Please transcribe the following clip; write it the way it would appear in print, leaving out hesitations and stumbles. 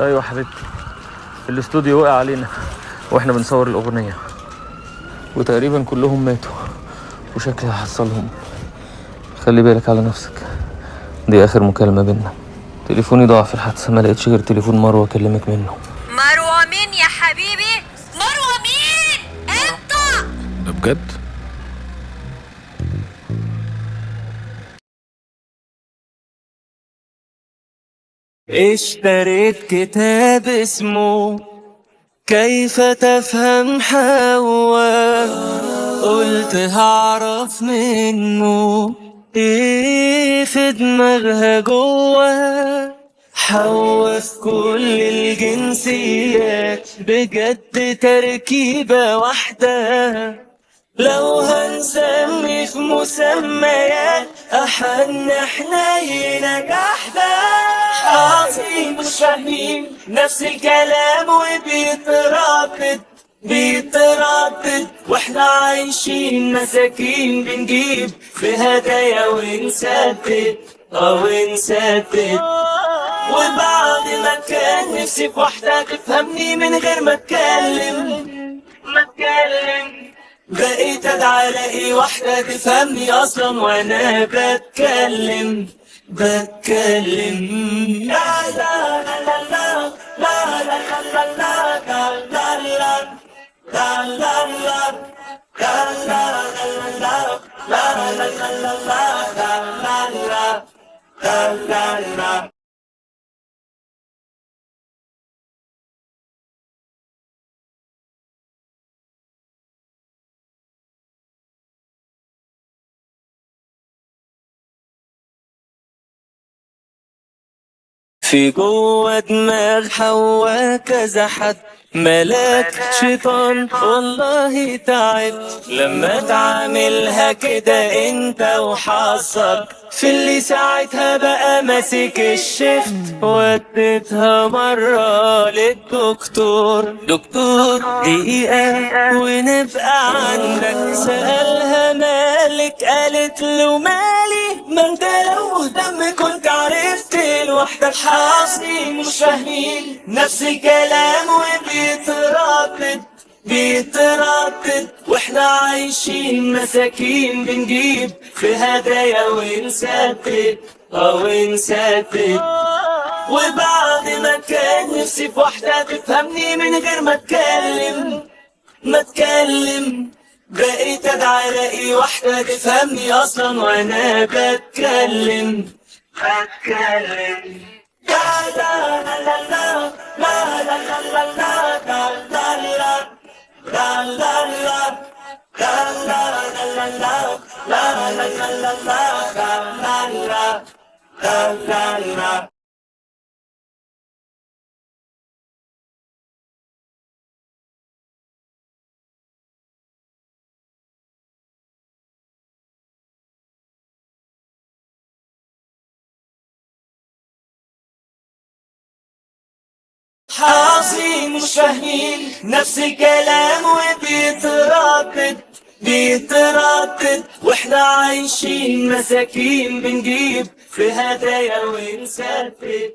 ايوه حبيبتي، الاستوديو وقع علينا واحنا بنصور الاغنيه، وتقريبا كلهم ماتوا وشكلي هحصلهم. خلي بالك على نفسك، دي اخر مكالمه بينا. تليفوني ضاع في الحادثه، ما لقيتش غير تليفون مروه اكلمك منه. مروه مين يا حبيبي؟ مروه مين انت؟ ده بجد؟ اشتريت كتاب اسمه كيف تفهم حواء، قلت هعرف منه ايه في دماغها جوا. حواء في كل الجنسيات، بجد تركيبة واحدة. لو هنسمي في مسميات أحن حنينك أحداث. عظيم مش فاهمين نفس الكلام وبيتردد واحنا عايشين مساكين، بنجيب في هدايا ونسدد وبعد ما كان نفسي في واحدة تفهمني من غير ما اتكلم بقيت ادعى الاقي واحدة تفهمني اصلا وانا بتكلم لا لا لا لا لا لا لا لا لا. في جوه دماغ حواء كذا حد، ملاك شيطان والله تعبت لما تعاملها كده انت وحظك في اللي ساعتها بقى ماسك الشفت. وديتها مرة للدكتور، دكتور دقيقة ونبقى عندك. سألها مالك، قالت له مالي، ما انت لو دم كنت عرفت لوحدك. حاصين مش فاهمين نفس الكلام وبيتردد واحنا عايشين مساكين، بنجيب في هدايا ونسدد وبعد ما كان نفسي في واحدة تفهمني من غير ما اتكلم بقيت ادعى الاقي واحدة تفهمني اصلا وانا بتكلم لا لا لا لا لا لا لا لا لا لا. حافظين مش فاهمين نفس الكلام وبيتردد واحنا عايشين مساكين، بنجيب في هدايا ونسدد